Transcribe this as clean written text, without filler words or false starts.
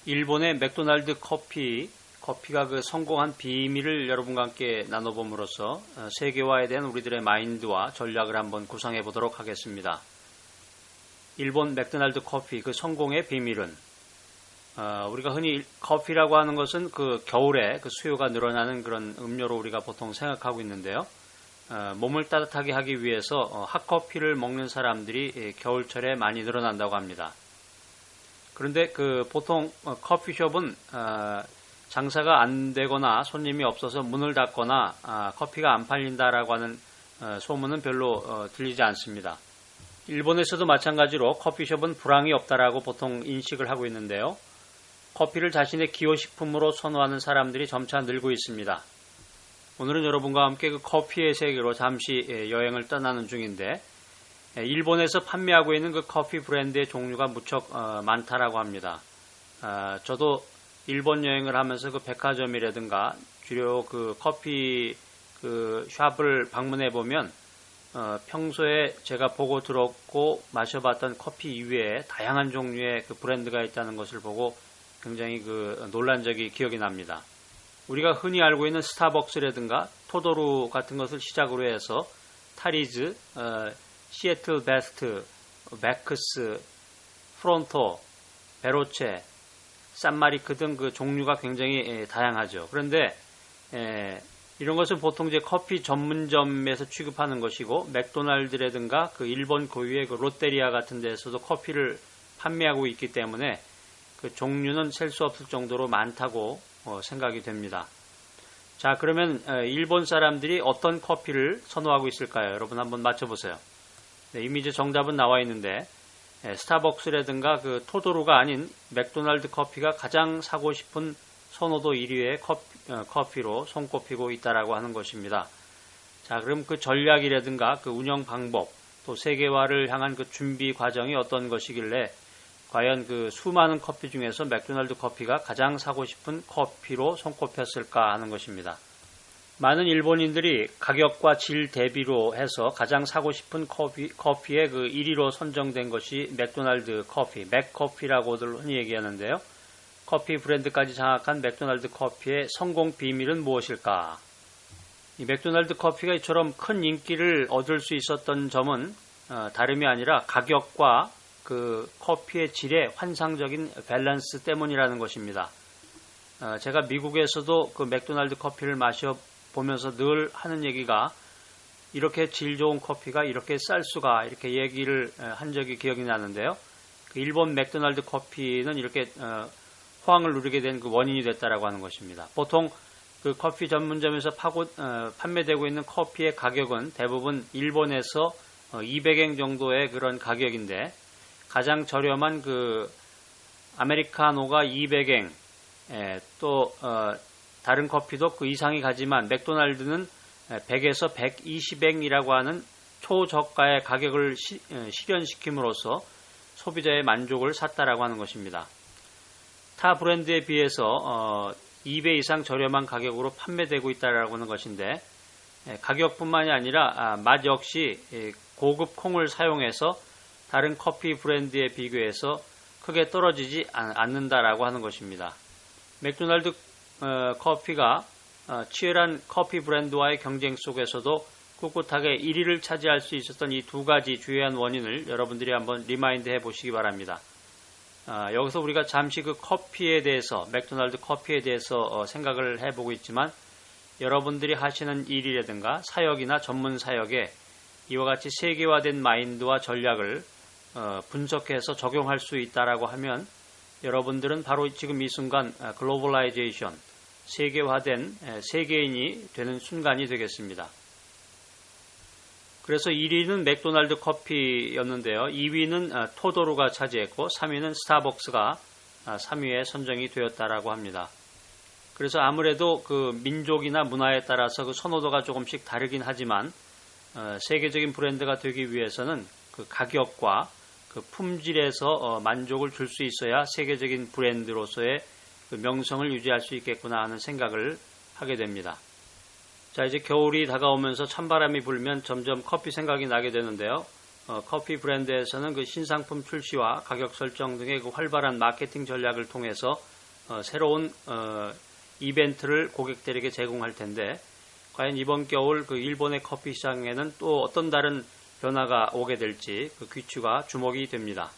일본의 맥도날드 커피가 그 성공한 비밀을 여러분과 함께 나눠봄으로써 세계화에 대한 우리들의 마인드와 전략을 한번 구상해 보도록 하겠습니다. 일본 맥도날드 커피 그 성공의 비밀은 우리가 흔히 커피라고 하는 것은 그 겨울에 그 수요가 늘어나는 그런 음료로 우리가 보통 생각하고 있는데요. 몸을 따뜻하게 하기 위해서 핫커피를 먹는 사람들이 겨울철에 많이 늘어난다고 합니다. 그런데 그 보통 커피숍은 장사가 안 되거나 손님이 없어서 문을 닫거나 커피가 안 팔린다라고 하는 소문은 별로 들리지 않습니다. 일본에서도 마찬가지로 커피숍은 불황이 없다라고 보통 인식을 하고 있는데요. 커피를 자신의 기호식품으로 선호하는 사람들이 점차 늘고 있습니다. 오늘은 여러분과 함께 그 커피의 세계로 잠시 여행을 떠나는 중인데 일본에서 판매하고 있는 그 커피 브랜드의 종류가 무척 많다라고 합니다. 저도 일본 여행을 하면서 그 백화점이라든가 주로 그 커피 그 샵을 방문해 보면 평소에 제가 보고 들었고 마셔봤던 커피 이외에 다양한 종류의 그 브랜드가 있다는 것을 보고 굉장히 그 놀란 적이 기억이 납니다. 우리가 흔히 알고 있는 스타벅스라든가 토도루 같은 것을 시작으로 해서 타리즈, 시애틀 베스트, 맥크스, 프론토, 베로체, 산마리크 등 그 종류가 굉장히 다양하죠. 그런데 이런 것은 보통 이제 커피 전문점에서 취급하는 것이고 맥도날드라든가 그 일본 고유의 그 롯데리아 같은 데서도 커피를 판매하고 있기 때문에 그 종류는 셀 수 없을 정도로 많다고 생각이 됩니다. 자, 그러면 일본 사람들이 어떤 커피를 선호하고 있을까요? 여러분 한번 맞춰보세요. 네, 이미 이제 정답은 나와 있는데 스타벅스라든가 그 토도루가 아닌 맥도날드 커피가 가장 사고 싶은 선호도 1위의 커피로 손꼽히고 있다라고 하는 것입니다. 자, 그럼 그 전략이라든가 그 운영 방법 또 세계화를 향한 그 준비 과정이 어떤 것이길래 과연 그 수많은 커피 중에서 맥도날드 커피가 가장 사고 싶은 커피로 손꼽혔을까 하는 것입니다. 많은 일본인들이 가격과 질 대비로 해서 가장 사고 싶은 커피의 그 1위로 선정된 것이 맥도날드 커피, 맥커피라고들 흔히 얘기하는데요. 커피 브랜드까지 장악한 맥도날드 커피의 성공 비밀은 무엇일까? 이 맥도날드 커피가 이처럼 큰 인기를 얻을 수 있었던 점은 다름이 아니라 가격과 그 커피의 질의 환상적인 밸런스 때문이라는 것입니다. 제가 미국에서도 그 맥도날드 커피를 마셔보면서 늘 하는 얘기가 이렇게 질 좋은 커피가 이렇게 쌀 수가 이렇게 얘기를 한 적이 기억이 나는데요. 그 일본 맥도날드 커피는 이렇게 호황을 누리게 된 그 원인이 됐다라고 하는 것입니다. 보통 그 커피 전문점에서 판매되고 있는 커피의 가격은 대부분 일본에서 200엔 정도의 그런 가격인데 가장 저렴한 그 아메리카노가 200엔, 또 다른 커피도 그 이상이 가지만 맥도날드는 100에서 120엔이라고 하는 초저가의 가격을 실현시킴으로써 소비자의 만족을 샀다라고 하는 것입니다. 타 브랜드에 비해서 2배 이상 저렴한 가격으로 판매되고 있다라고 하는 것인데 가격뿐만이 아니라 맛 역시 고급 콩을 사용해서 다른 커피 브랜드에 비교해서 크게 떨어지지 않는다라고 하는 것입니다. 맥도날드 커피가 치열한 커피 브랜드와의 경쟁 속에서도 꿋꿋하게 1위를 차지할 수 있었던 이 두 가지 주요한 원인을 여러분들이 한번 리마인드 해보시기 바랍니다. 여기서 우리가 잠시 그 커피에 대해서 맥도날드 커피에 대해서 생각을 해보고 있지만 여러분들이 하시는 일이라든가 사역이나 전문 사역에 이와 같이 세계화된 마인드와 전략을 분석해서 적용할 수 있다라고 하면 여러분들은 바로 지금 이 순간 글로벌라이제이션, 세계화된 세계인이 되는 순간이 되겠습니다. 그래서 1위는 맥도날드 커피였는데요. 2위는 토도루가 차지했고 3위는 스타벅스가 3위에 선정이 되었다라고 합니다. 그래서 아무래도 그 민족이나 문화에 따라서 그 선호도가 조금씩 다르긴 하지만 세계적인 브랜드가 되기 위해서는 그 가격과 그 품질에서 만족을 줄 수 있어야 세계적인 브랜드로서의 그 명성을 유지할 수 있겠구나 하는 생각을 하게 됩니다. 자, 이제 겨울이 다가오면서 찬바람이 불면 점점 커피 생각이 나게 되는데요. 커피 브랜드에서는 그 신상품 출시와 가격 설정 등의 그 활발한 마케팅 전략을 통해서 새로운 이벤트를 고객들에게 제공할 텐데 과연 이번 겨울 그 일본의 커피 시장에는 또 어떤 다른 변화가 오게 될지 그 귀추가 주목이 됩니다.